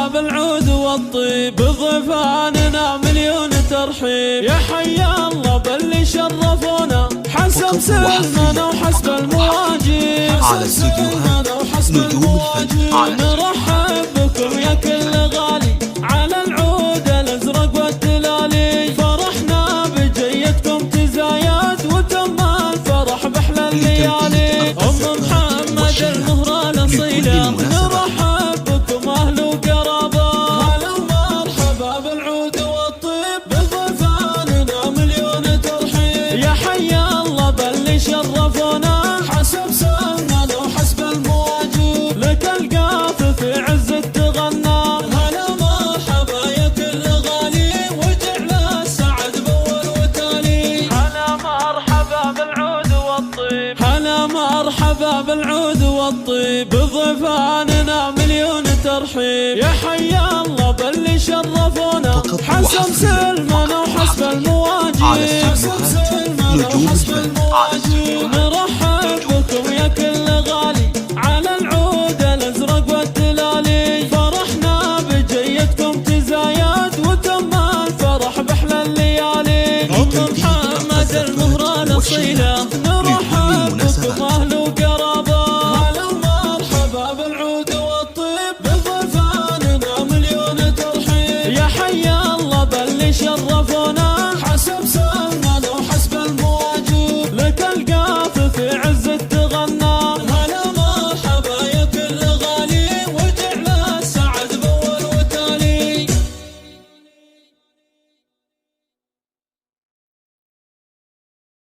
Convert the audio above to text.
مرحبا بالعود والطيب، بضيفاننا مليون ترحيب. يا حيا الله باللي شرفونا، حسب سلمنا وحسب المواجيب. على استديوهات نجوم الفن. نرحب بكم يا كل غالي على العود الازرق والتلالي. فرحنا بجيتكم تزايد، وتم الفرح باحلى الليالي. ام محمد المهرة الاصيلة، نرحب بكم اهل وقرابة. هلا ومرحبا بالعود والطيب، بضيفاننا مليون ترحيب. يا حيا الله باللي شرفونا، حسب سننا وحسب المواجيب. لك القاف في عز التغنى، هلا مرحبا يا كل غالي، وجعل السعد بول وتالي. هلا مرحبا بالعود والطيب، هلا مرحبا بالعود والطيب، بضيفاننا مليون ترحيب. يا حيا الله باللي شرفونا، حسب سلمنا وحسب المواجيب. على استديوهات نجوم الفن.